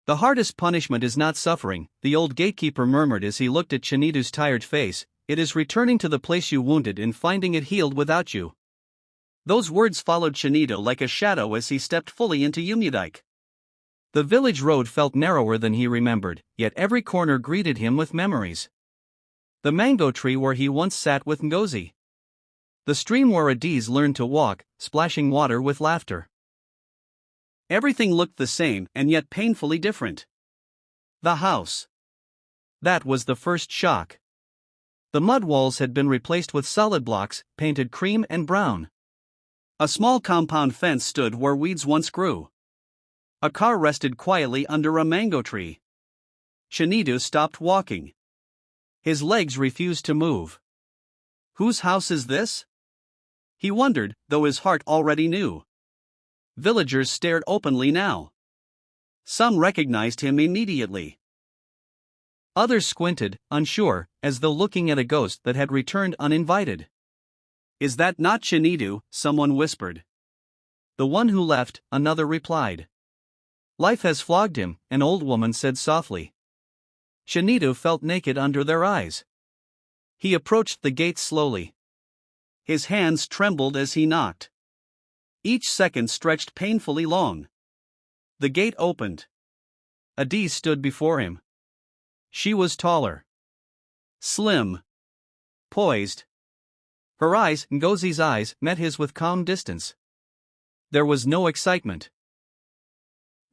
The hardest punishment is not suffering, the old gatekeeper murmured as he looked at Chinedu's tired face, it is returning to the place you wounded and finding it healed without you. Those words followed Chinedu like a shadow as he stepped fully into Umudike. The village road felt narrower than he remembered, yet every corner greeted him with memories. The mango tree where he once sat with Ngozi. The stream where Adiz learned to walk, splashing water with laughter. Everything looked the same and yet painfully different. The house. That was the first shock. The mud walls had been replaced with solid blocks, painted cream and brown. A small compound fence stood where weeds once grew. A car rested quietly under a mango tree. Chinedu stopped walking. His legs refused to move. Whose house is this? He wondered, though his heart already knew. Villagers stared openly now. Some recognized him immediately. Others squinted, unsure, as though looking at a ghost that had returned uninvited. Is that not Chinedu? Someone whispered. The one who left, another replied. Life has flogged him, an old woman said softly. Chinedu felt naked under their eyes. He approached the gate slowly. His hands trembled as he knocked. Each second stretched painfully long. The gate opened. Adiz stood before him. She was taller. Slim. Poised. Her eyes, Ngozi's eyes, met his with calm distance. There was no excitement.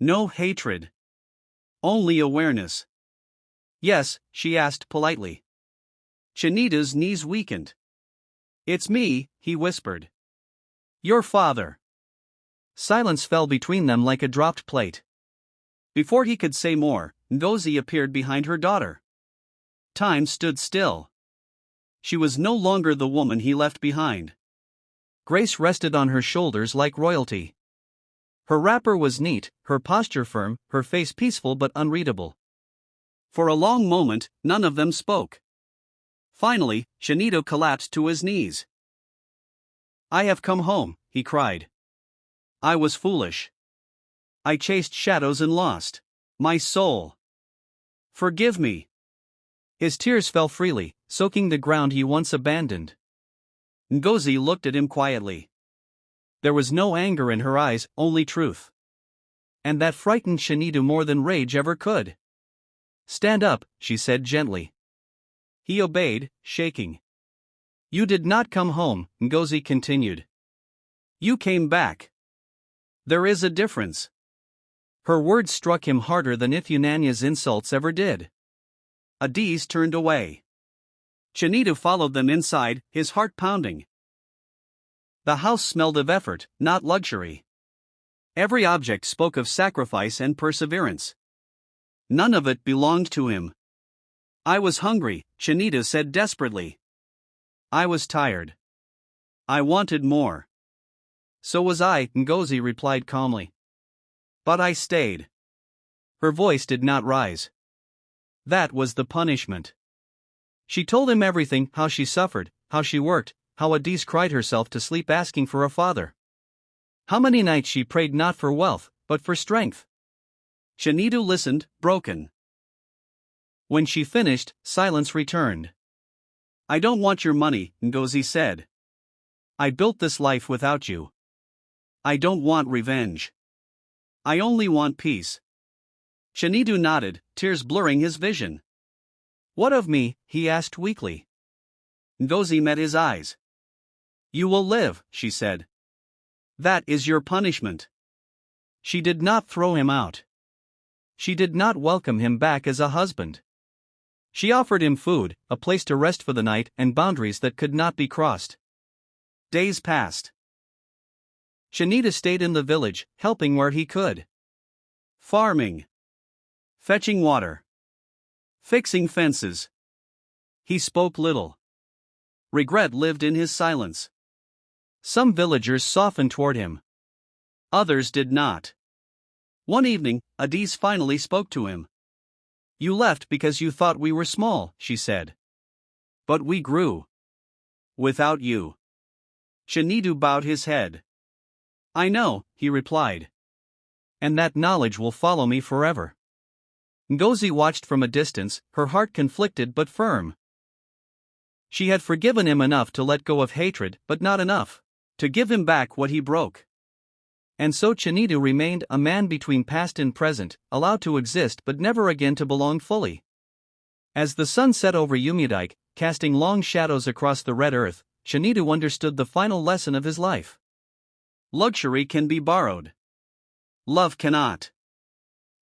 No hatred. Only awareness. Yes, she asked politely. Chinedu's knees weakened. It's me, he whispered. Your father. Silence fell between them like a dropped plate. Before he could say more, Ngozi appeared behind her daughter. Time stood still. She was no longer the woman he left behind. Grace rested on her shoulders like royalty. Her wrapper was neat, her posture firm, her face peaceful but unreadable. For a long moment, none of them spoke. Finally, Chinedu collapsed to his knees. I have come home, he cried. I was foolish. I chased shadows and lost my soul. Forgive me. His tears fell freely, soaking the ground he once abandoned. Ngozi looked at him quietly. There was no anger in her eyes, only truth. And that frightened Chinedu more than rage ever could. Stand up, she said gently. He obeyed, shaking. You did not come home, Ngozi continued. You came back. There is a difference. Her words struck him harder than Ithunanya's insults ever did. Adiz turned away. Chinedu followed them inside, his heart pounding. The house smelled of effort, not luxury. Every object spoke of sacrifice and perseverance. None of it belonged to him. I was hungry, Chinedu said desperately. I was tired. I wanted more. So was I, Ngozi replied calmly. But I stayed. Her voice did not rise. That was the punishment. She told him everything, how she suffered, how she worked, how Adiz cried herself to sleep asking for a father. How many nights she prayed not for wealth, but for strength. Chinedu listened, broken. When she finished, silence returned. I don't want your money, Ngozi said. I built this life without you. I don't want revenge. I only want peace. Chinedu nodded, tears blurring his vision. What of me? He asked weakly. Ngozi met his eyes. You will live, she said. That is your punishment. She did not throw him out. She did not welcome him back as a husband. She offered him food, a place to rest for the night, and boundaries that could not be crossed. Days passed. Chinedu stayed in the village, helping where he could. Farming. Fetching water. Fixing fences. He spoke little. Regret lived in his silence. Some villagers softened toward him. Others did not. One evening, Adiz finally spoke to him. You left because you thought we were small, she said. But we grew. Without you. Chinedu bowed his head. I know, he replied. And that knowledge will follow me forever. Ngozi watched from a distance, her heart conflicted but firm. She had forgiven him enough to let go of hatred, but not enough to give him back what he broke. And so Chinedu remained a man between past and present, allowed to exist but never again to belong fully. As the sun set over Umudike, casting long shadows across the red earth, Chinedu understood the final lesson of his life. Luxury can be borrowed. Love cannot.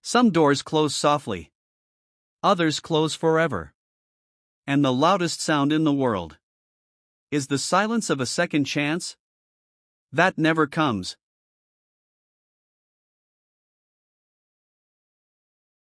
Some doors close softly. Others close forever. And the loudest sound in the world is the silence of a second chance that never comes.